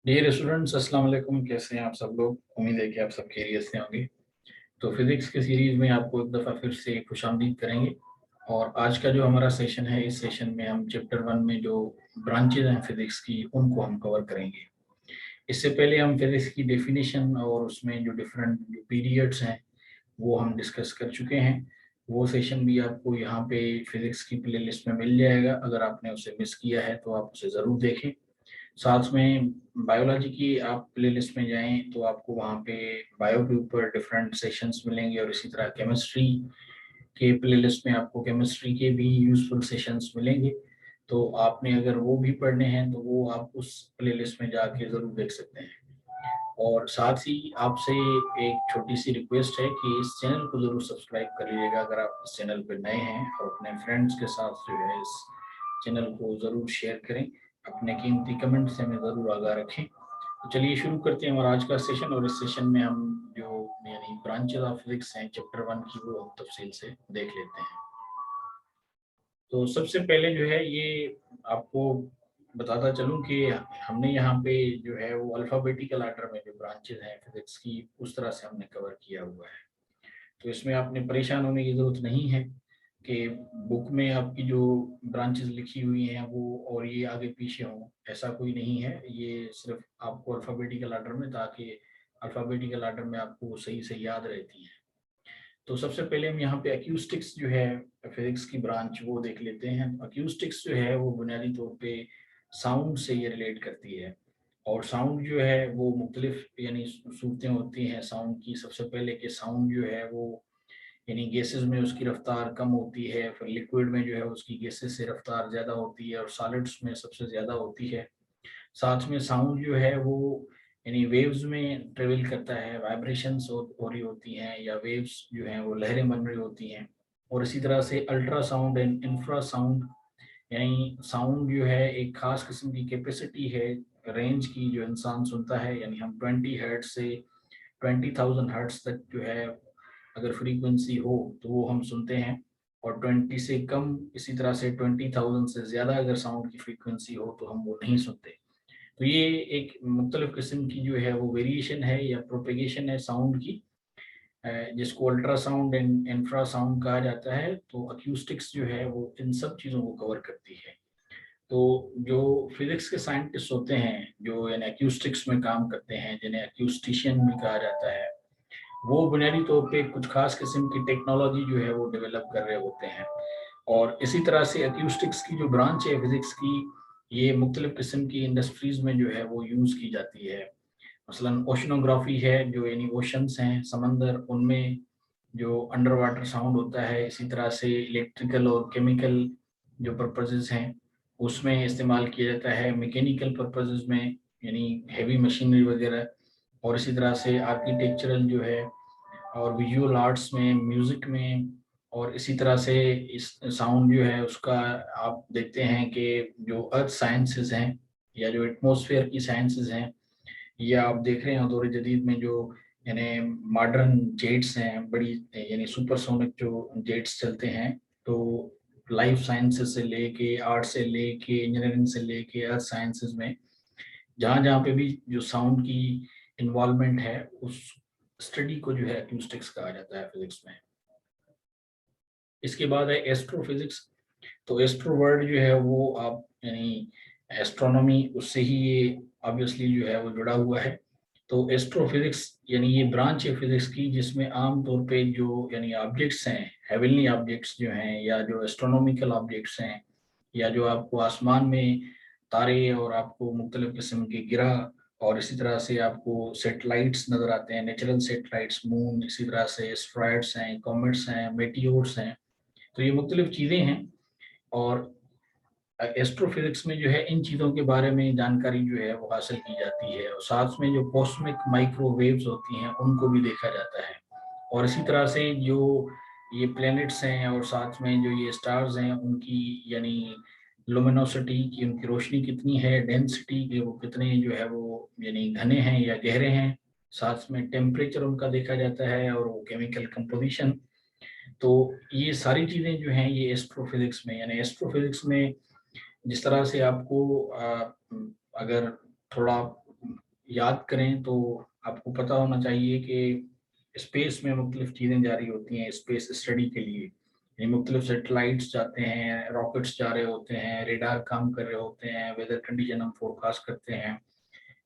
Dear students, अस्सलाम वालेकुम। कैसे हैं आप सब लोग? उम्मीद है कि आप सब खैरियत से होंगे। तो फिज़िक्स के सीरीज़ में आपको एक दफ़ा फिर से खुशामदीद करेंगे। और आज का जो हमारा सेशन है, इस सेशन में हम चैप्टर 1 में जो ब्रांचेज़ हैं फिज़िक्स की, उनको हम कवर करेंगे। इससे पहले हम फिज़िक्स की डेफिनेशन और उसमें जो डिफरेंट जो पीरियड्स हैं, वो हम डिस्कस कर चुके हैं। वो सेशन भी आपको यहाँ पे फिज़िक्स की प्लेलिस्ट में मिल जाएगा। अगर आपने उसे मिस किया है तो आप उसे ज़रूर देखें। साथ में बायोलॉजी की आप प्लेलिस्ट में जाएँ तो आपको वहाँ पे बायो के ऊपर डिफरेंट सेशंस मिलेंगे, और इसी तरह केमिस्ट्री के प्लेलिस्ट में आपको केमिस्ट्री के भी यूज़फुल सेशंस मिलेंगे। तो आपने अगर वो भी पढ़ने हैं तो वो आप उस प्लेलिस्ट में जाके ज़रूर देख सकते हैं। और साथ ही आपसे एक छोटी-सी रिक्वेस्ट है कि इस चैनल को ज़रूर सब्सक्राइब कर लीजिएगा अगर आप इस चैनल पे नए हैं, और अपने फ्रेंड्स के साथ जो है इस चैनल को ज़रूर शेयर करें। अपने कीमती कमेंट से हमें ज़रूर आगाह रखें। तो चलिए शुरू करते हैं हमारा आज का सेशन। और इस सेशन में हम जो यानी ब्रांचेस ऑफ फिजिक्स हैं चैप्टर 1 की, वो हम तफसील से देख लेते हैं। तो सबसे पहले जो है ये आपको बताता चलूं कि हमने यहाँ पे जो है वो अल्फ़ाबेटिकल आर्डर में जो ब्रांचेस हैं फिजिक्स की, उस तरह से हमने कवर किया हुआ है। तो इसमें आपने परेशान होने की ज़रूरत नहीं है कि बुक में आपकी जो ब्रांचेस लिखी हुई हैं वो और ये आगे पीछे हों, ऐसा कोई नहीं है। ये सिर्फ आपको अल्फ़ाबेटिकल आर्डर में, ताकि अल्फ़ाबेटिकल आर्डर में आपको सही से याद रहती हैं। तो सबसे पहले हम यहाँ पे एक्यूस्टिक्स जो है फिजिक्स की ब्रांच, वो देख लेते हैं। एक्यूस्टिक्स जो है वो बुनियादी तौर पे साउंड से ये रिलेट करती है। और साउंड जो है वो मुख्तलिफ यानी सूरतें होती हैं साउंड की। सबसे पहले कि साउंड जो है वो यानी गैसेस में उसकी रफ्तार कम होती है, फिर लिक्विड में जो है उसकी गैसेस से रफ्तार ज़्यादा होती है, और सॉलिड्स में सबसे ज़्यादा होती है। साथ में साउंड जो है वो यानी वेव्स में ट्रेवल करता है, वाइब्रेशंस हो रही होती हैं, या वेव्स जो हैं वो लहरें बन रही होती हैं। और इसी तरह से अल्ट्रासाउंड एंड इंफ्रासाउंड, यानी साउंड जो है एक खास किस्म की कैपेसिटी है रेंज की, जो इंसान सुनता है। यानी हम 20 हर्ट्ज से 20,000 हर्ट्ज तक जो है अगर फ्रीक्वेंसी हो तो वो हम सुनते हैं। और 20 से कम, इसी तरह से 20,000 से ज़्यादा अगर साउंड की फ्रीक्वेंसी हो तो हम वो नहीं सुनते। तो ये एक मुख्तलिफ किस्म की जो है वो वेरिएशन है या प्रोपेगेशन है साउंड की, जिसको अल्ट्रासाउंड एंड इंफ्रासाउंड कहा जाता है। तो अक्यूस्टिक्स जो है वो इन सब चीज़ों को कवर करती है। तो जो फिजिक्स के साइंटिस्ट होते हैं जो यानी अक्यूस्टिक्स में काम करते हैं, जिन्हें अक्यूस्टिशियन भी कहा जाता है, वो बुनियादी तौर पे कुछ खास किस्म की टेक्नोलॉजी जो है वो डेवलप कर रहे होते हैं। और इसी तरह से अक्यूस्टिक्स की जो ब्रांच है फिजिक्स की, ये मुख्तलिफ किस्म की इंडस्ट्रीज में जो है वो यूज़ की जाती है। मसलन ओशनोग्राफी है, जो यानी ओशंस हैं, समंदर, उनमें जो अंडर वाटर साउंड होता है। इसी तरह से इलेक्ट्रिकल और केमिकल जो पर्पसेस हैं उसमें इस्तेमाल किया जाता है। मैकेनिकल पर्पसेस में यानी हैवी मशीनरी वगैरह। और इसी तरह से आर्किटेक्चरल जो है, और विजुअल आर्ट्स में, म्यूज़िक में। और इसी तरह से इस साउंड जो है उसका आप देखते हैं कि जो अर्थ साइंसेस हैं या जो एटमॉस्फेयर की साइंसेस हैं, या आप देख रहे हैं दौर जदीद में जो यानी मॉडर्न जेट्स हैं, बड़ी यानी सुपरसोनिक जो जेट्स चलते हैं। तो लाइफ साइंसेस से लेके, आर्ट से लेके, इंजीनियरिंग से लेके अर्थ साइंसेस में जहाँ जहाँ पे भी जो साउंड की इन्वॉल्वमेंट है, उस स्टडी को जो है एक्यूस्टिक्स कहा जाता है फिजिक्स में। इसके बाद है एस्ट्रोफिजिक्स। तो एस्ट्रो वर्ड जो है वो आप यानी एस्ट्रोनॉमी, उससे ही ये ऑब्वियसली जो है वो जुड़ा हुआ है। तो एस्ट्रोफिजिक्स यानी ये ब्रांच है फिजिक्स की जिसमें आम तौर पे जो यानी ऑब्जेक्ट्स हैं, हेवनली ऑब्जेक्ट्स जो हैं, या जो एस्ट्रोनॉमिकल ऑब्जेक्ट्स हैं, या जो आपको आसमान में तारे और आपको मुख्तलिफ किस्म के गिरह, और इसी तरह से आपको सेटेलाइट्स नज़र आते हैं, नेचुरल सेटेलाइट्स, मून, इसी तरह से एस्ट्रॉयड्स हैं, कॉमेट्स हैं, मेटियोर्स हैं। तो ये मुख्तलिफ चीज़ें हैं। और एस्ट्रोफिजिक्स में जो है इन चीज़ों के बारे में जानकारी जो है वो हासिल की जाती है। और साथ में जो कॉस्मिक माइक्रोवेव्स होती हैं उनको भी देखा जाता है। और इसी तरह से जो ये प्लैनेट्स हैं और साथ में जो ये स्टार्स हैं, उनकी यानी लुमिनोसिटी की, उनकी रोशनी कितनी है, डेंसिटी के वो कितने जो है वो यानी घने हैं या गहरे हैं। साथ में टेम्परेचर उनका देखा जाता है, और वो केमिकल कंपोजिशन। तो ये सारी चीज़ें जो हैं ये एस्ट्रोफिजिक्स में, यानी एस्ट्रोफिजिक्स में जिस तरह से आपको अगर थोड़ा याद करें तो आपको पता होना चाहिए कि स्पेस में मुख्तलिफ चीज़ें जारी होती हैं स्पेस स्टडी के लिए। ये मुख्तलिफ सेटेलाइट्स जाते हैं, रॉकेट्स जा रहे होते हैं, रेडार काम कर रहे होते हैं, वेदर कंडीशन हम फोरकास्ट करते हैं,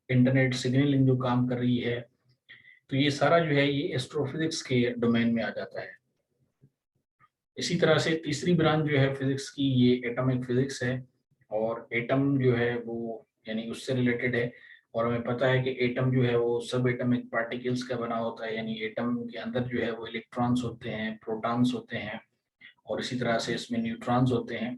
इंटरनेट सिग्नलिंग जो काम कर रही है। तो ये सारा जो है ये एस्ट्रोफिजिक्स के डोमेन में आ जाता है। इसी तरह से तीसरी ब्रांच जो है फिजिक्स की ये एटॉमिक फिजिक्स है, और एटम जो है वो यानी उससे रिलेटेड है। और हमें पता है कि एटम जो है वो सब एटॉमिक पार्टिकल्स का बना होता है, यानी एटम के अंदर जो है वो इलेक्ट्रॉन्स होते हैं, प्रोटॉन्स होते हैं, और इसी तरह से इसमें न्यूट्रॉन्स होते हैं।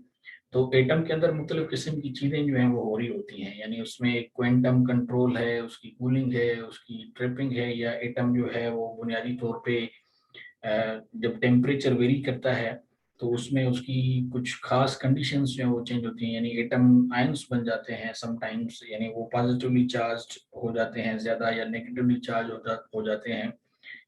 तो एटम के अंदर मुख्तलिफ किस्म की चीज़ें जो हैं वो हो रही होती हैं, यानी उसमें एक क्वांटम कंट्रोल है, उसकी कूलिंग है, उसकी ट्रिपिंग है, या एटम जो है वो बुनियादी तौर पे जब टेम्परेचर वेरी करता है तो उसमें उसकी कुछ खास कंडीशंस जो है वो चेंज होती हैं, यानी एटम आयंस बन जाते हैं समटाइम्स, यानी वो पॉजिटिवली चार्ज हो जाते हैं ज़्यादा, या नेगेटिवली चार्ज हो जाते हैं,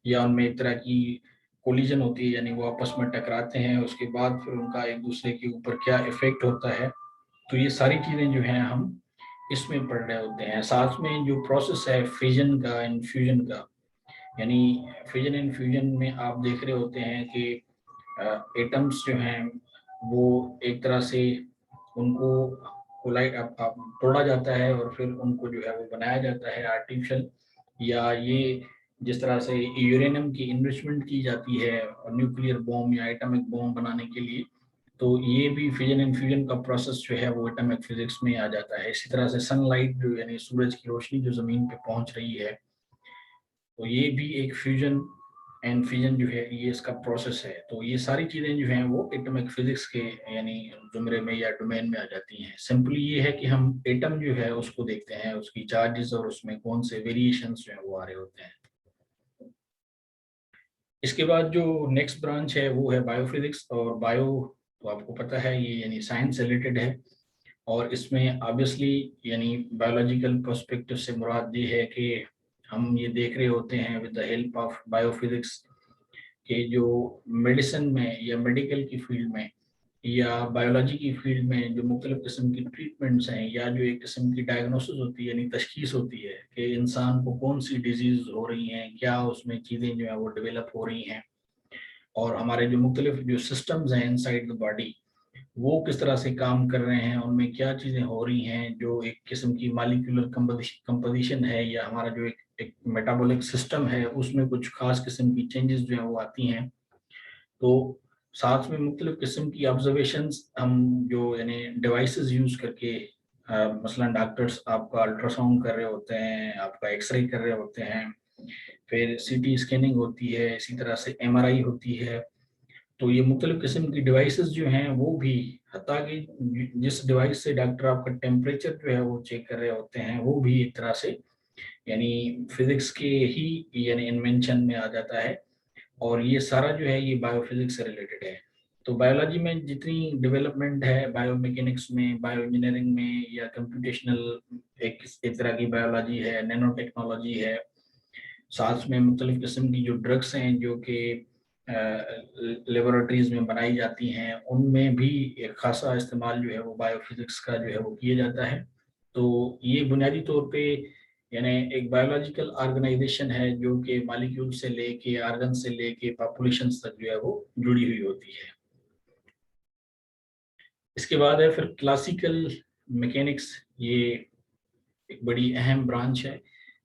या उनमें एक तरह की कोलिजन होती है, यानी वो आपस में टकराते हैं, उसके बाद फिर उनका एक दूसरे के ऊपर क्या इफेक्ट होता है। तो ये सारी चीज़ें जो हैं हम इसमें पढ़ रहे होते हैं। साथ में जो प्रोसेस है फिजन का एंड फ्यूजन का, यानी फिजन एंड फ्यूजन में आप देख रहे होते हैं कि एटम्स जो हैं वो एक तरह से उनको कोलाइड आप तोड़ा जाता है, और फिर उनको जो है वो बनाया जाता है आर्टिफिशियल, या ये जिस तरह से यूरेनियम की इन्रिचमेंट की जाती है न्यूक्लियर बॉम्ब या एटॉमिक बॉम्ब बनाने के लिए, तो ये भी फिजन एंड फ्यूजन का प्रोसेस जो है वो एटॉमिक फिजिक्स में आ जाता है। इसी तरह से सनलाइट जो यानी सूरज की रोशनी जो जमीन पे पहुंच रही है, तो ये भी एक फ्यूजन एंड फिजन जो है ये इसका प्रोसेस है। तो ये सारी चीज़ें जो हैं वो एटॉमिक फिजिक्स के यानी जुमरे में या डोमेन में आ जाती हैं। सिंपली ये है कि हम एटम जो है उसको देखते हैं, उसकी चार्जेस और उसमें कौन से वेरिएशंस जो है वो आ रहे होते हैं। इसके बाद जो नेक्स्ट ब्रांच है वो है बायोफिजिक्स, और बायो तो आपको पता है ये यानी साइंस से रिलेटेड है, और इसमें ऑब्वियसली यानी बायोलॉजिकल पर्सपेक्टिव से मुराद ये है कि हम ये देख रहे होते हैं with the help of biophysics के जो मेडिसिन में या मेडिकल की फील्ड में या बायोलॉजी की फील्ड में जो मुख्तलिफ किस्म की ट्रीटमेंट्स हैं, या जो एक किस्म की डायग्नोसिस होती है यानी तशखीस होती है कि इंसान को कौन सी डिजीज हो रही हैं, क्या उसमें चीज़ें जो है वो डेवलप हो रही हैं, और हमारे जो मुख्तलिफ जो सिस्टम्स हैं इनसाइड द बॉडी वो किस तरह से काम कर रहे हैं, उनमें क्या चीज़ें हो रही हैं, जो एक किस्म की मालिक्यूलर कंपोजिशन है, या हमारा जो एक मेटाबॉलिक सिस्टम है उसमें कुछ खास किस्म की चेंजेस जो है वो आती हैं। तो साथ में मुख्तलिफ किस्म की ऑब्जर्वेशंस हम जो यानी डिवाइसेस यूज़ करके मसलन डॉक्टर्स आपका अल्ट्रासाउंड कर रहे होते हैं, आपका एक्सरे कर रहे होते हैं, फिर सीटी स्कैनिंग होती है, इसी तरह से एमआरआई होती है। तो ये मुख्तलिफ किस्म की डिवाइसेस जो हैं वो भी, हत्ता कि जिस डिवाइस से डॉक्टर आपका टेम्परेचर जो है वो चेक कर रहे होते हैं, वो भी एक तरह से यानी फिजिक्स के ही यानी इन्वेंशन में आ जाता है। और ये सारा जो है ये बायोफिजिक्स से रिलेटेड है। तो बायोलॉजी में जितनी डेवलपमेंट है, बायोमेकेनिक्स में, बायो इंजीनियरिंग में, या कंप्यूटेशनल एक तरह की बायोलॉजी है, नैनो टेक्नोलॉजी है, साथ में मुख्तलिफ किस्म की जो ड्रग्स हैं जो कि लेबोरेटरीज में बनाई जाती हैं, उनमें भी एक खासा इस्तेमाल जो है वो बायोफिजिक्स का जो है वो किया जाता है। तो ये बुनियादी तौर पे यानी एक बायोलॉजिकल ऑर्गेनाइजेशन है जो कि मालिक्यूल से लेके आर्गन से लेके पॉपुलेशन तक जो है वो जुड़ी हुई होती है। इसके बाद है फिर क्लासिकल मैकेनिक्स, ये एक बड़ी अहम ब्रांच है,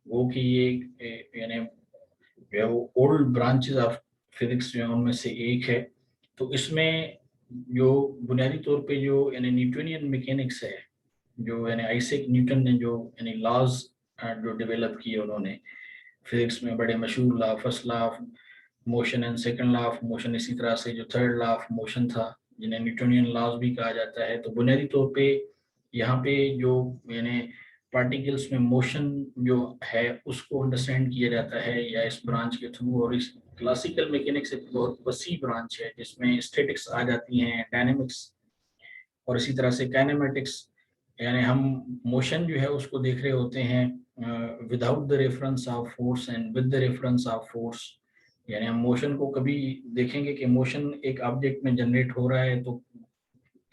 वो कि ये यानी जो है वो ओल्ड ब्रांचेस ऑफ फिजिक्स जो है उनमें से एक है। तो इसमें जो बुनियादी तौर पे जो यानी न्यूटोनियन मैकेनिक्स है, जो यानी आइजैक न्यूटन ने जो यानी लॉज जो डेवलप किए उन्होंने फिजिक्स में, बड़े मशहूर law, first law of motion and second law of motion, इसी तरह से जो थर्ड लॉ ऑफ मोशन था जिन्हें न्यूटोनियन लॉज भी कहा जाता है। तो बुनियादी तौर पे यहाँ पे जो यानी पार्टिकल्स में मोशन जो है उसको अंडरस्टैंड किया जाता है या इस ब्रांच के थ्रू। और इस क्लासिकल मैकेनिक्स एक बहुत वसी ब्रांच है जिसमें स्टैटिक्स आ जाती हैं, डायनेमिक्स, और इसी तरह से काइनेमेटिक्स, यानी हम मोशन जो है उसको देख रहे होते हैं without the reference of force and with the reference of force. यानी हम मोशन को कभी देखेंगे कि मोशन एक ऑब्जेक्ट में जनरेट हो रहा है तो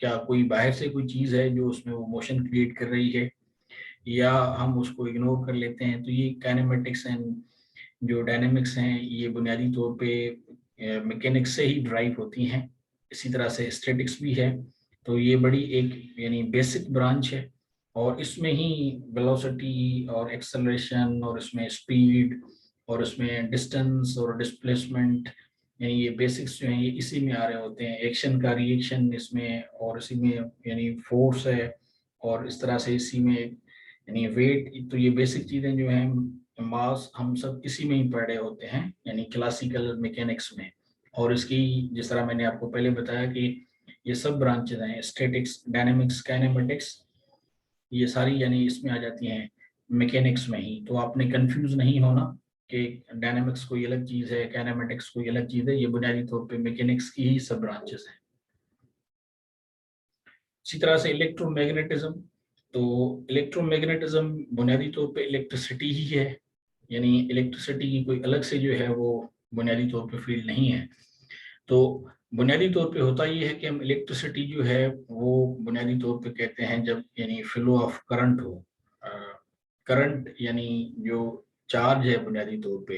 क्या कोई बाहर से कोई चीज़ है जो उसमें वो मोशन क्रिएट कर रही है, या हम उसको इग्नोर कर लेते हैं। तो ये काइनेमेटिक्स एंड जो डायनेमिक्स हैं ये बुनियादी तौर पे मैकेनिक्स से ही ड्राइव होती हैं। इसी तरह से स्टैटिक्स भी है। तो ये बड़ी एक यानी बेसिक ब्रांच है और इसमें ही वेलोसिटी और एक्सेलरेशन और इसमें स्पीड और इसमें डिस्टेंस और डिस्प्लेसमेंट यानी ये बेसिक्स जो हैं ये इसी में आ रहे होते हैं। एक्शन का रिएक्शन इसमें और इसी में यानी फोर्स है और इस तरह से इसी में यानी वेट। तो ये बेसिक चीजें जो हैं मास हम सब इसी में ही पढ़े होते हैं यानी क्लासिकल मैकेनिक्स में। और इसकी जिस तरह मैंने आपको पहले बताया कि ये सब ब्रांचेज हैं स्टैटिक्स डायनेमिक्स काइनेमेटिक्स ये सारी यानी इसमें आ जाती हैं मैकेनिक्स में ही। तो आपने कंफ्यूज नहीं होना कि डायनेमिक्स कोई अलग चीज है काइनेमेटिक्स कोई अलग चीज है। ये बुनियादी तौर पे मैकेनिक्स की ही सब ब्रांचेस हैं। इसी तरह से इलेक्ट्रोमैग्नेटिज्म। तो इलेक्ट्रोमैग्नेटिज्म बुनियादी तौर पे इलेक्ट्रिसिटी ही है यानी इलेक्ट्रिसिटी की कोई अलग से जो है वो बुनियादी तौर पे फील्ड नहीं है। तो बुनियादी तौर पे होता ये है कि हम इलेक्ट्रिसिटी जो है वो बुनियादी तौर पे कहते हैं जब यानी फ्लो ऑफ करंट हो। करंट यानी जो चार्ज है बुनियादी तौर पे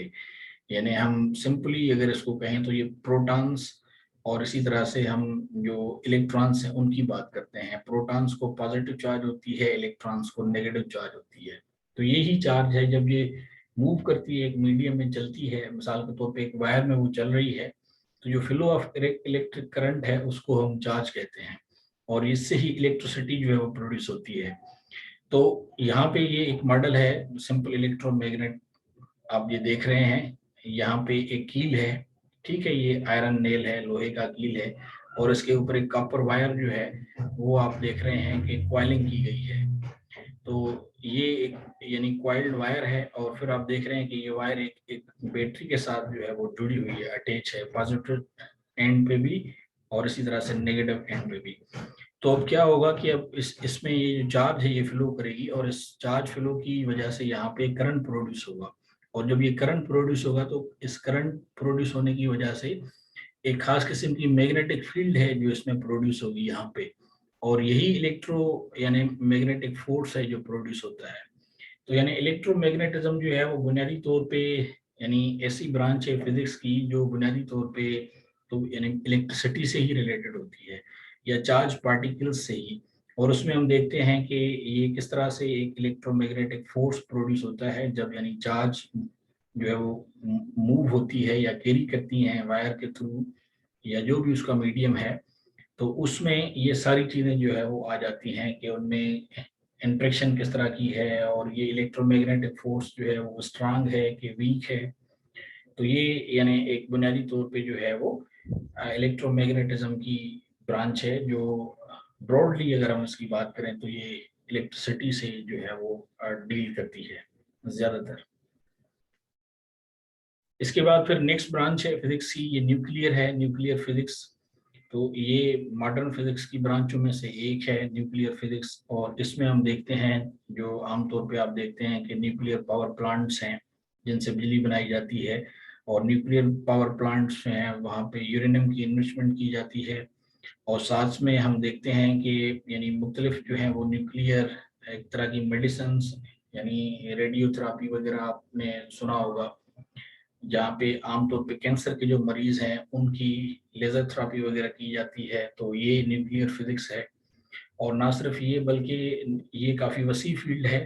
यानी हम सिंपली अगर इसको कहें तो ये प्रोटॉन्स और इसी तरह से हम जो इलेक्ट्रॉन्स हैं उनकी बात करते हैं। प्रोटॉन्स को पॉजिटिव चार्ज होती है इलेक्ट्रॉन्स को नेगेटिव चार्ज होती है। तो यही चार्ज है जब ये मूव करती है एक मीडियम में चलती है मिसाल के तौर पे एक वायर में वो चल रही है तो जो फ्लो ऑफ इलेक्ट्रिक करंट है उसको हम चार्ज कहते हैं और इससे ही इलेक्ट्रिसिटी जो है वो प्रोड्यूस होती है। तो यहाँ पे ये एक मॉडल है सिंपल इलेक्ट्रोमैग्नेट आप ये देख रहे हैं। यहाँ पे एक कील है ठीक है ये आयरन नेल है लोहे का कील है और इसके ऊपर एक कॉपर वायर जो है वो आप देख रहे हैं कि कॉइलिंग की गई है। तो ये एक यानी कॉइल्ड वायर है और फिर आप देख रहे हैं कि ये वायर एक बैटरी के साथ जो है वो जुड़ी हुई है अटैच है पॉजिटिव एंड पे भी और इसी तरह से नेगेटिव एंड पे भी। तो अब क्या होगा कि अब इसमें ये जो चार्ज है ये फ्लो करेगी और इस चार्ज फ्लो की वजह से यहाँ पे करंट प्रोड्यूस होगा। और जब ये करंट प्रोड्यूस होगा तो इस करंट प्रोड्यूस होने की वजह से एक खास किस्म की मैग्नेटिक फील्ड है जो इसमें प्रोड्यूस होगी यहाँ पे। और यही इलेक्ट्रो यानी मैग्नेटिक फोर्स है जो प्रोड्यूस होता है। तो यानी इलेक्ट्रोमैग्नेटिज्म जो है वो बुनियादी तौर पे यानी ऐसी ब्रांच है फिजिक्स की जो बुनियादी तौर पे तो यानी इलेक्ट्रिसिटी से ही रिलेटेड होती है या चार्ज पार्टिकल्स से ही। और उसमें हम देखते हैं कि ये किस तरह से एक इलेक्ट्रोमैग्नेटिक फोर्स प्रोड्यूस होता है जब यानी चार्ज जो है वो मूव होती है या कैरी करती हैं वायर के थ्रू या जो भी उसका मीडियम है। तो उसमें ये सारी चीजें जो है वो आ जाती हैं कि उनमें इंट्रैक्शन किस तरह की है और ये इलेक्ट्रोमैग्नेटिक फोर्स जो है वो स्ट्रांग है कि वीक है। तो ये यानी एक बुनियादी तौर पे जो है वो इलेक्ट्रोमैग्नेटिज्म की ब्रांच है जो ब्रॉडली अगर हम इसकी बात करें तो ये इलेक्ट्रिसिटी से जो है वो डील करती है ज्यादातर। इसके बाद फिर नेक्स्ट ब्रांच है फिजिक्स की ये न्यूक्लियर है न्यूक्लियर फिजिक्स। तो ये मॉडर्न फिजिक्स की ब्रांचों में से एक है न्यूक्लियर फिजिक्स और इसमें हम देखते हैं जो आमतौर पे आप देखते हैं कि न्यूक्लियर पावर प्लांट्स हैं जिनसे बिजली बनाई जाती है। और न्यूक्लियर पावर प्लांट्स हैं वहाँ पे यूरेनियम की इन्वेस्टमेंट की जाती है। और साथ में हम देखते हैं कि यानी मुख्तलिफ जो हैं वो न्यूक्लियर एक तरह की मेडिसिन यानी रेडियोथेरापी वगैरह आपने सुना होगा जहाँ पे आमतौर पे कैंसर के जो मरीज हैं उनकी लेजर थेरापी वगैरह की जाती है। तो ये न्यूक्लियर फिजिक्स है। और ना सिर्फ ये बल्कि ये काफ़ी वसी फील्ड है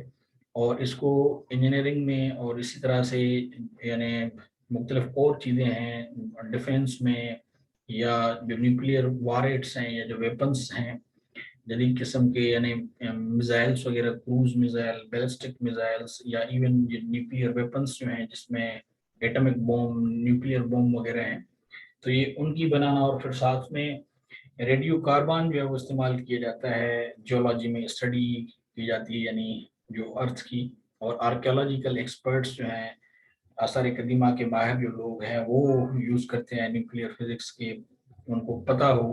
और इसको इंजीनियरिंग में और इसी तरह से यानी मुख्तलिफ और चीज़ें हैं डिफेंस में या जो न्यूक्लियर वारेट्स हैं या जो वेपन्स हैं जदीद किस्म के यानी मिसाइल्स वगैरह क्रूज मिसाइल बैलिस्टिक मिसाइल्स या इवन ये न्यूक्लियर वेपन्स जो हैं जिसमें एटॉमिक बॉम्ब न्यूक्लियर बॉम्ब वगैरह हैं। तो ये उनकी बनाना और फिर साथ में रेडियो कार्बन जो है वो इस्तेमाल किया जाता है जियोलॉजी में स्टडी की जाती है यानी जो अर्थ की। और आर्कियोलॉजिकल एक्सपर्ट्स जो हैं आसार कदीमा के माहिर जो लोग हैं वो यूज़ करते हैं न्यूक्लियर फिजिक्स के उनको पता हो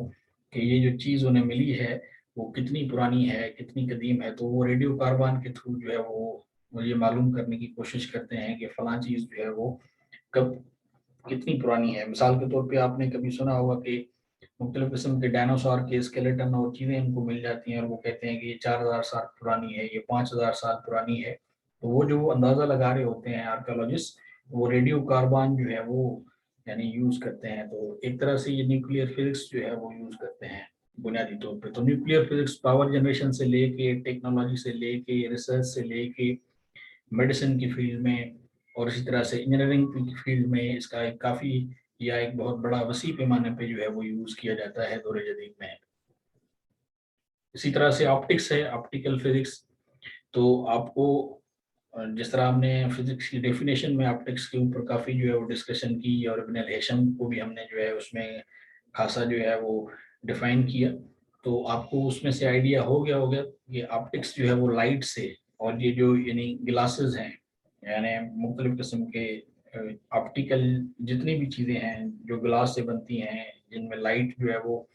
कि ये जो चीज़ उन्हें मिली है वो कितनी पुरानी है कितनी कदीम है। तो वो रेडियो कार्बन के थ्रू जो है वो ये मालूम करने की कोशिश करते हैं कि फलां चीज़ जो है वो कब कितनी पुरानी है। मिसाल के तौर पे आपने कभी सुना होगा कि मुख्तलिफ किस्म के डायनासोर के स्केलेटन और चीज़ें उनको मिल जाती हैं और वो कहते हैं कि ये 4000 साल पुरानी है, ये 5000 साल पुरानी है। तो वो जो अंदाज़ा लगा रहे होते हैं आर्कियोलॉजिस्ट, वो रेडियो कार्बन जो है वो यानी यूज़ करते हैं। तो एक तरह से ये न्यूक्लियर फिजिक्स जो है वो यूज़ करते हैं बुनियादी तौर पे। तो न्यूक्लियर फिजिक्स पावर जनरेशन से लेके, टेक्नोलॉजी से लेके, रिसर्च से लेके, मेडिसिन की फील्ड में और इसी तरह से इंजीनियरिंग की फील्ड में इसका एक काफ़ी या एक बहुत बड़ा वसी पैमाने पे जो है वो यूज़ किया जाता है दौर जदीद में। इसी तरह से ऑप्टिक्स है, ऑप्टिकल फिजिक्स। तो आपको जिस तरह हमने फिजिक्स की डेफिनेशन में ऑप्टिक्स के ऊपर काफ़ी जो है वो डिस्कशन की और इब्न हेशम को भी हमने जो है उसमें खासा जो है वो डिफाइन किया। तो आपको उसमें से आइडिया हो गया होगा कि ऑप्टिक्स जो है वो लाइट से, और ये जो यानी ग्लासेस हैं यानी मुख्तलिफ किस्म के ऑप्टिकल जितनी भी चीज़ें हैं जो ग्लास से बनती हैं, जिनमें लाइट जो है वो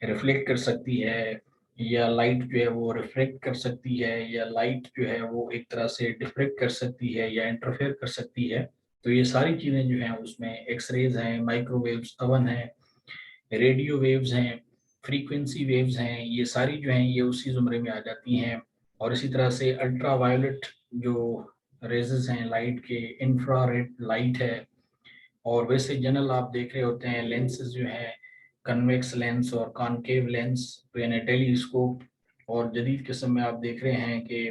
रिफ्लेक्ट कर सकती है या लाइट जो है वो रिफ्लेक्ट कर सकती है या लाइट जो है वो एक तरह से डिफ्रेक्ट कर सकती है या इंटरफेयर कर सकती है। तो ये सारी चीज़ें जो हैं उसमें एक्सरेज हैं, माइक्रोवेव्स, अवन है, रेडियो वेव्स हैं, फ्रीक्वेंसी वेव्स हैं, ये सारी जो हैं ये उसी ज़ुमरे में आ जाती हैं। और इसी तरह से अल्ट्रा वायोलेट जो रेजेस हैं लाइट के, इंफ्रारेड लाइट है। और वैसे जनरल आप देख रहे होते हैं लेंसेज जो हैं, कन्वेक्स लेंस और कॉनकेव लेंस, तो यानी टेलीस्कोप। और जदीद किस्म में आप देख रहे हैं कि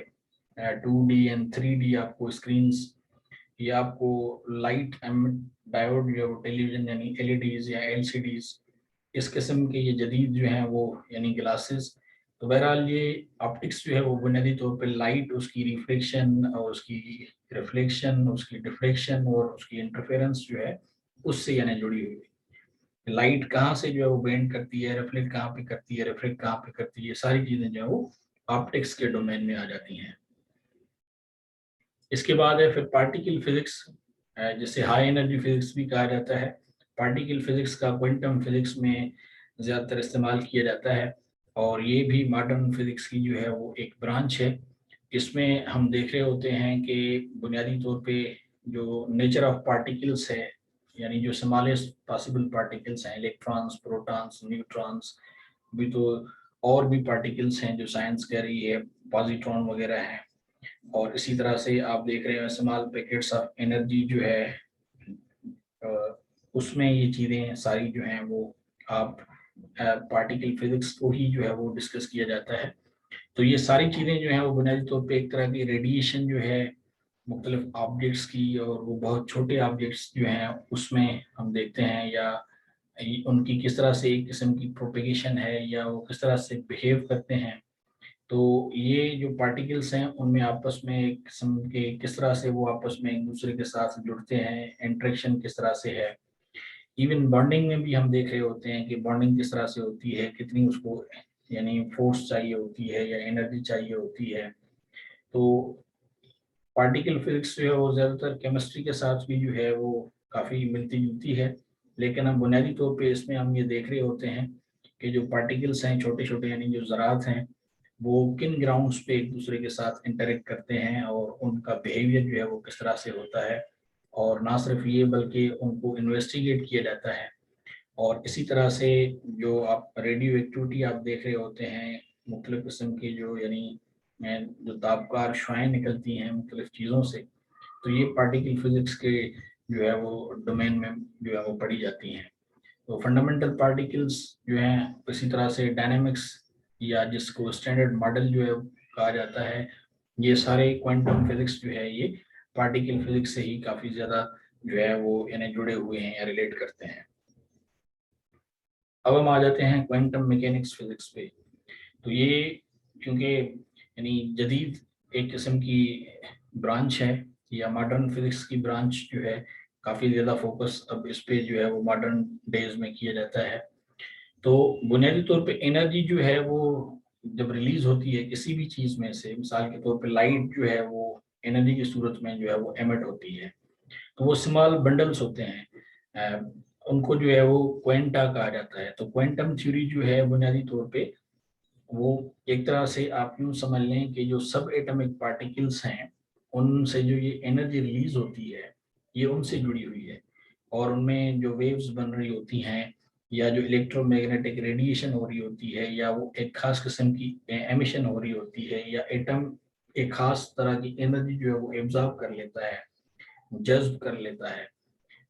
2D एंड 3D आपको स्क्रीन्स या आपको लाइट एमिट डायोड जो टेलीविजन यानी एलईडीज या एलसीडीज, इस किस्म के ये जदीद जो हैं वो यानी ग्लासेस। तो बहरहाल ये ऑप्टिक्स जो है वो बुनियादी तौर पे लाइट, उसकी रिफ्लेक्शन और उसकी रिफ्लेक्शन, उसकी डिफ्लेक्शन और उसकी इंटरफेरेंस जो है उससे यानी जुड़ी हुई है। लाइट कहाँ से जो है वो बेंड करती है, रिफ्लेक्ट कहाँ पे करती है, रिफ्लेक्ट कहाँ पे करती है, ये सारी चीज़ें जो है वो ऑप्टिक्स के डोमेन में आ जाती हैं। इसके बाद है फिर पार्टिकल फिजिक्स, जिसे हाई एनर्जी फिजिक्स भी कहा जाता है। पार्टिकल फिजिक्स का क्वांटम फिजिक्स में ज़्यादातर इस्तेमाल किया जाता है और ये भी मॉडर्न फिजिक्स की जो है वो एक ब्रांच है। इसमें हम देख रहे होते हैं कि बुनियादी तौर पे जो नेचर ऑफ पार्टिकल्स है, यानी जो स्मॉलेस्ट पॉसिबल पार्टिकल्स हैं, इलेक्ट्रॉन्स, प्रोटॉन्स, न्यूट्रॉन्स, भी तो और भी पार्टिकल्स हैं जो साइंस कह रही है, पॉजिट्रॉन वगैरह हैं। और इसी तरह से आप देख रहे हैं स्मॉल पैकेट्स ऑफ एनर्जी जो है, उसमें ये चीज़ें सारी जो हैं वो आप पार्टिकल फिजिक्स को ही जो है वो डिस्कस किया जाता है। तो ये सारी चीज़ें जो हैं वो बुनियादी तौर पे एक तरह की रेडिएशन जो है मुख्तलिफ ऑब्जेक्ट्स की, और वो बहुत छोटे ऑब्जेक्ट्स जो हैं उसमें हम देखते हैं, या उनकी किस तरह से एक किस्म की प्रोपेगेशन है या वो किस तरह से बिहेव करते हैं। तो ये जो पार्टिकल्स हैं उनमें आपस में एक किस्म के किस तरह से वो आपस में एक दूसरे के साथ जुड़ते हैं, इंटरेक्शन किस तरह से है। इवन बॉन्डिंग में भी हम देख रहे होते हैं कि बॉन्डिंग किस तरह से होती है, कितनी उसको यानी फोर्स चाहिए होती है या एनर्जी चाहिए होती है। तो पार्टिकल फिजिक्स जो है वो ज़्यादातर केमिस्ट्री के साथ भी जो है वो काफ़ी मिलती जुलती है। लेकिन हम बुनियादी तौर पे इसमें हम ये देख रहे होते हैं कि जो पार्टिकल्स हैं छोटे छोटे यानी जो ज़रात हैं, वो किन ग्राउंड्स पे एक दूसरे के साथ इंटरेक्ट करते हैं और उनका बिहेवियर जो है वो किस तरह से होता है। और ना सिर्फ ये बल्कि उनको इन्वेस्टिगेट किया जाता है। और इसी तरह से जो आप रेडियो एक्टिविटी आप देख रहे होते हैं, मुख्तलिफ किस्म की जो यानी जो ताबकार शुआएँ निकलती हैं मुख्तलिफ चीज़ों से, तो ये पार्टिकल फिजिक्स के जो है वो डोमेन में जो है वो पढ़ी जाती हैं। तो फंडामेंटल पार्टिकल्स जो हैं, इसी तरह से डायनामिक्स या जिसको स्टैंडर्ड मॉडल जो है कहा जाता है, ये सारे क्वांटम फिजिक्स जो है ये पार्टिकल फिजिक्स से ही काफ़ी ज़्यादा जो है वो यानी जुड़े हुए हैं या रिलेट करते हैं। अब हम आ जाते हैं क्वांटम मैकेनिक्स फिजिक्स पे। तो ये क्योंकि यानी जदीद एक किस्म की ब्रांच है या मॉडर्न फिजिक्स की ब्रांच जो है, काफ़ी ज़्यादा फोकस अब इस पे जो है वो मॉडर्न डेज में किया जाता है। तो बुनियादी तौर पे एनर्जी जो है वो जब रिलीज होती है किसी भी चीज़ में से, मिसाल के तौर पे लाइट जो है वो एनर्जी की सूरत में जो है वो एमिट होती है। तो वो स्मॉल बंडल्स होते हैं, अ, उनको जो है वो क्वेंटा कहा जाता है। तो क्वांटम थ्योरी जो है बुनियादी तौर पे वो एक तरह से आप यूं समझ लें कि जो सब एटॉमिक पार्टिकल्स हैं उनसे जो ये एनर्जी रिलीज होती है ये उनसे जुड़ी हुई है। और उनमें जो वेव्स बन रही होती हैं या जो इलेक्ट्रोमैग्नेटिक रेडिएशन हो रही होती है, या वो एक खास किस्म की एमिशन हो रही होती है, या एटम एक खास तरह की एनर्जी जो है वो एब्जॉर्ब कर लेता है, जज्ब कर लेता है।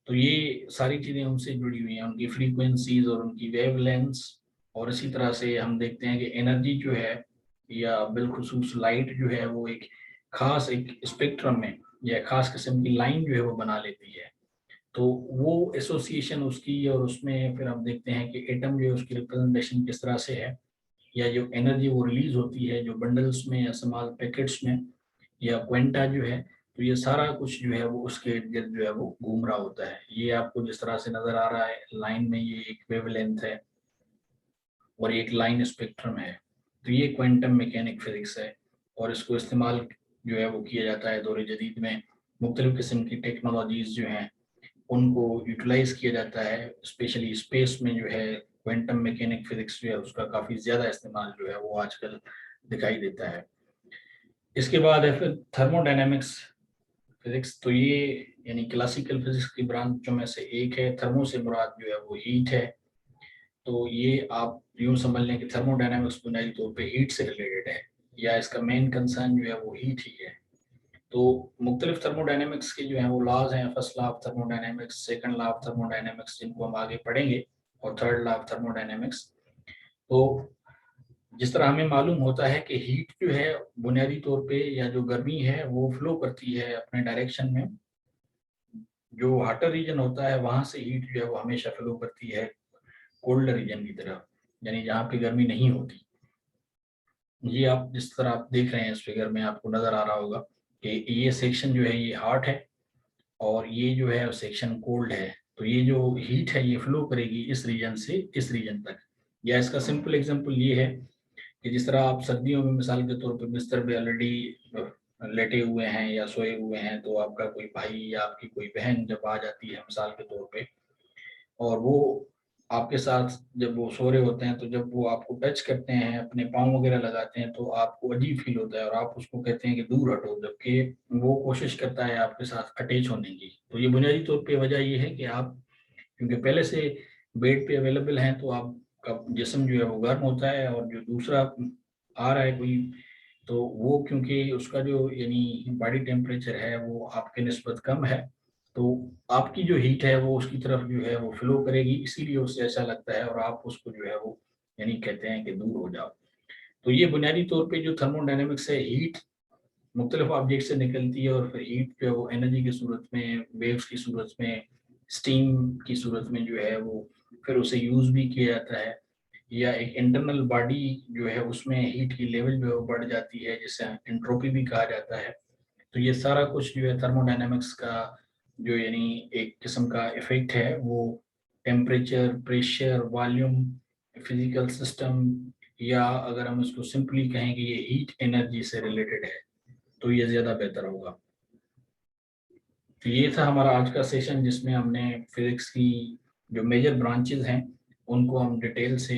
तो ये सारी चीजें उनसे जुड़ी हुई हैं, उनकी फ्रीक्वेंसीज और उनकी वेवलेंथ्स। और इसी तरह से हम देखते हैं कि एनर्जी जो है, या बिलखुसूस लाइट जो है, वो एक खास एक स्पेक्ट्रम में या खास किस्म की लाइन जो है वो बना लेती है। तो वो एसोसिएशन उसकी, और उसमें फिर हम देखते हैं कि एटम जो है उसकी रिप्रेजेंटेशन किस तरह से है, या जो एनर्जी वो रिलीज होती है जो बंडल्स में या स्मॉल पैकेट्स में, या क्वेंटा जो है। तो ये सारा कुछ जो है वो उसके इर्द गिर्द जो है वो घूम रहा होता है। ये आपको जिस तरह से नजर आ रहा है लाइन में, ये एक वेवलेंथ है और एक लाइन स्पेक्ट्रम है। तो ये क्वांटम मैकेनिक फिजिक्स है, और इसको इस्तेमाल जो है वो किया जाता है दौर जदीद में। मुख्तलिफ किस्म की टेक्नोलॉजीज जो हैं उनको यूटिलाइज किया जाता है, स्पेशली स्पेस में जो है क्वांटम मैकेनिक फिजिक्स जो है उसका काफ़ी ज़्यादा इस्तेमाल जो है वो आजकल दिखाई देता है। इसके बाद है फिर थर्मोडायनेमिक्स फिजिक्स। तो ये यानी क्लासिकल फिजिक्स की ब्रांचों में से एक है। थर्मो से मुराद जो है वो हीट है। तो ये आप यूं समझ लें कि थर्मोडायनेमिक्स बुनियादी तौर पे हीट से रिलेटेड है, या इसका मेन कंसर्न जो है वो हीट ही है। तो मुख्तलिफ थर्मोडायनेमिक्स के जो है वो लॉज हैं। First law of thermodynamics, second law of thermodynamics, जिनको हम आगे पढ़ेंगे, और थर्ड लॉ ऑफ थर्मोडायनेमिक्स। तो जिस तरह हमें मालूम होता है कि हीट जो है बुनियादी तौर पे, या जो गर्मी है वो फ्लो करती है अपने डायरेक्शन में। जो हाटर रीजन होता है वहां से हीट जो है वो हमेशा फ्लो करती है कोल्ड रीजन की तरफ, यानी जहाँ पे गर्मी नहीं होती। ये आप जिस तरह आप देख रहे हैं इस फिगर में आपको नजर आ रहा होगा कि ये सेक्शन जो है ये हॉट है, और ये जो है सेक्शन कोल्ड है। तो ये जो हीट है ये फ्लो करेगी इस रीजन से इस रीजन तक। या इसका सिंपल एग्जांपल ये है कि जिस तरह आप सर्दियों में मिसाल के तौर पर बिस्तर पे ऑलरेडी लेटे हुए हैं या सोए हुए हैं, तो आपका कोई भाई या आपकी कोई बहन जब आ जाती है मिसाल के तौर पे, और वो आपके साथ जब वो सो रहे होते हैं, तो जब वो आपको टच करते हैं, अपने पाँव वगैरह लगाते हैं, तो आपको अजीब फील होता है और आप उसको कहते हैं कि दूर हटो, जबकि वो कोशिश करता है आपके साथ अटैच होने की। तो ये बुनियादी तौर पे वजह ये है कि आप क्योंकि पहले से बेड पे अवेलेबल हैं, तो आपका जिस्म जो है वो गर्म होता है, और जो दूसरा आ रहा है कोई, तो वो क्योंकि उसका जो यानी बॉडी टेम्परेचर है वो आपके निस्बत कम है, तो आपकी जो हीट है वो उसकी तरफ जो है वो फ्लो करेगी, इसीलिए उससे ऐसा लगता है, और आप उसको जो है वो यानी कहते हैं कि दूर हो जाओ। तो ये बुनियादी तौर पे जो थर्मोडायनेमिक्स है, हीट मुख्तलिफ ऑब्जेक्ट से निकलती है, और फिर हीट जो है वो एनर्जी की सूरत में, वेव्स की सूरत में, स्टीम की सूरत में जो है वो फिर उसे यूज भी किया जाता है। या एक इंटरनल बॉडी जो है उसमें हीट की लेवल जो है वो बढ़ जाती है, जिसे एंट्रोपी भी कहा जाता है। तो ये सारा कुछ जो है थर्मोडायनेमिक्स का जो यानी एक किस्म का इफेक्ट है, वो temperature, pressure, volume, physical system, या अगर हम इसको सिंपली कहें कि ये हीट एनर्जी से रिलेटेड है, तो ये ज़्यादा बेहतर होगा। तो ये था हमारा आज का सेशन, जिसमें हमने फिजिक्स की जो मेजर ब्रांचेस हैं उनको हम डिटेल से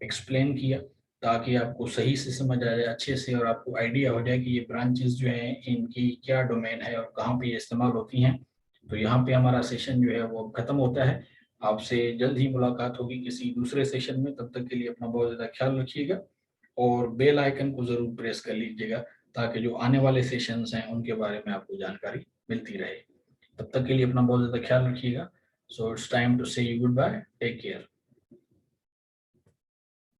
एक्सप्लेन किया, ताकि आपको सही से समझ आ जाए अच्छे से, और आपको आइडिया हो जाए कि ये ब्रांचेस जो हैं इनकी क्या डोमेन है और कहाँ पे ये इस्तेमाल होती हैं। तो यहाँ पे हमारा सेशन जो है वो ख़त्म होता है। आपसे जल्द ही मुलाकात होगी किसी दूसरे सेशन में। तब तक के लिए अपना बहुत ज़्यादा ख्याल रखिएगा, और बेल आइकन को ज़रूर प्रेस कर लीजिएगा, ताकि जो आने वाले सेशंस हैं उनके बारे में आपको जानकारी मिलती रहे। तब तक के लिए अपना बहुत ज़्यादा ख्याल रखिएगा। So it's time to say you good bye, take care.